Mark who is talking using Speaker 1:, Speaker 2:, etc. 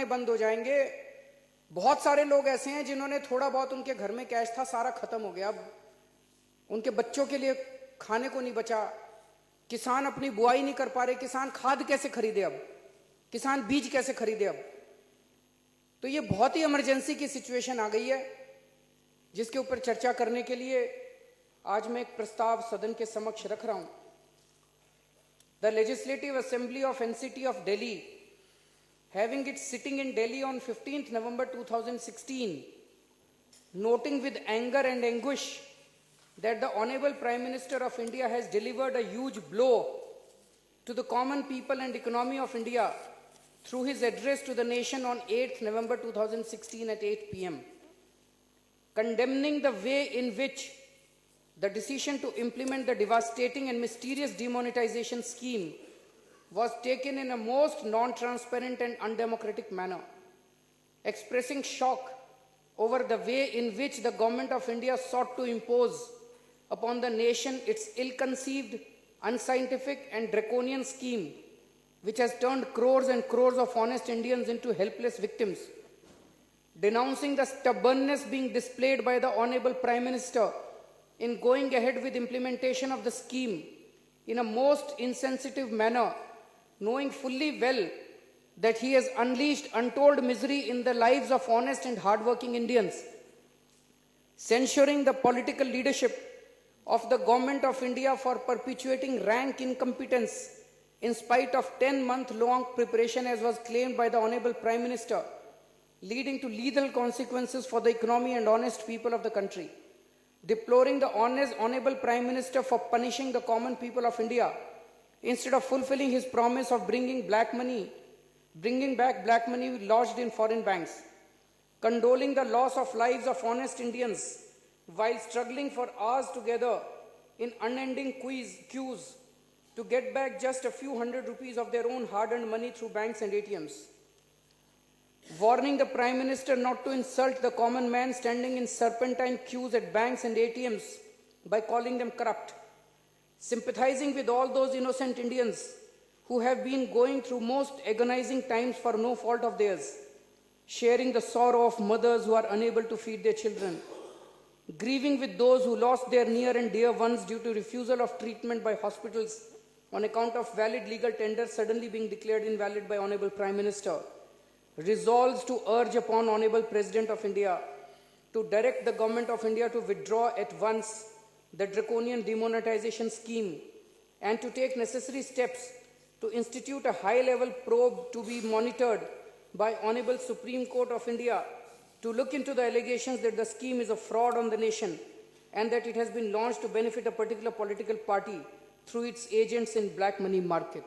Speaker 1: बंद हो जाएंगे। बहुत सारे लोग ऐसे हैं जिन्होंने थोड़ा बहुत उनके घर में कैश था, सारा खत्म हो गया। अब उनके बच्चों के लिए खाने को नहीं बचा। किसान अपनी बुआई नहीं कर पा रहे। किसान खाद कैसे खरीदे? अब किसान बीज कैसे खरीदे? अब तो ये बहुत ही इमरजेंसी की सिचुएशन आ गई है, जिसके ऊपर चर्चा करने के लिए आज मैं एक प्रस्ताव सदन के समक्ष रख रहा हूं। The legislative assembly of NCT of Delhi, having its sitting in Delhi on 15th November 2016, noting with anger and anguish that the Honorable Prime Minister of India has delivered a huge blow to the common people and economy of India through his address to the nation on 8th November 2016 at 8 p.m. Condemning the way in which the decision to implement the devastating and mysterious demonetization scheme was taken in a most non-transparent and undemocratic manner, expressing shock over the way in which the Government of India sought to impose upon the nation its ill-conceived, unscientific and draconian scheme, which has turned crores and crores of honest Indians into helpless victims. Denouncing the stubbornness being displayed by the Honorable Prime Minister in going ahead with implementation of the scheme in a most insensitive manner, knowing fully well that he has unleashed untold misery in the lives of honest and hardworking Indians. Censuring the political leadership of the Government of India for perpetuating rank incompetence in spite of 10-month-long preparation, as was claimed by the Honorable Prime Minister, leading to lethal consequences for the economy and honest people of the country. Deploring the Honorable Prime Minister for punishing the common people of India instead of fulfilling his promise of bringing back black money lodged in foreign banks. Condoling the loss of lives of honest Indians while struggling for hours together in unending queues to get back just a few hundred rupees of their own hard-earned money through banks and ATMs. Warning the Prime Minister not to insult the common man standing in serpentine queues at banks and ATMs by calling them corrupt. Sympathizing with all those innocent Indians who have been going through most agonizing times for no fault of theirs, sharing the sorrow of mothers who are unable to feed their children, grieving with those who lost their near and dear ones due to refusal of treatment by hospitals on account of valid legal tenders suddenly being declared invalid by Honorable Prime Minister, resolves to urge upon Honorable President of India to direct the Government of India to withdraw at once the draconian demonetization scheme and to take necessary steps to institute a high-level probe to be monitored by Honorable Supreme Court of India to look into the allegations that the scheme is a fraud on the nation and that it has been launched to benefit a particular political party through its agents in black money market.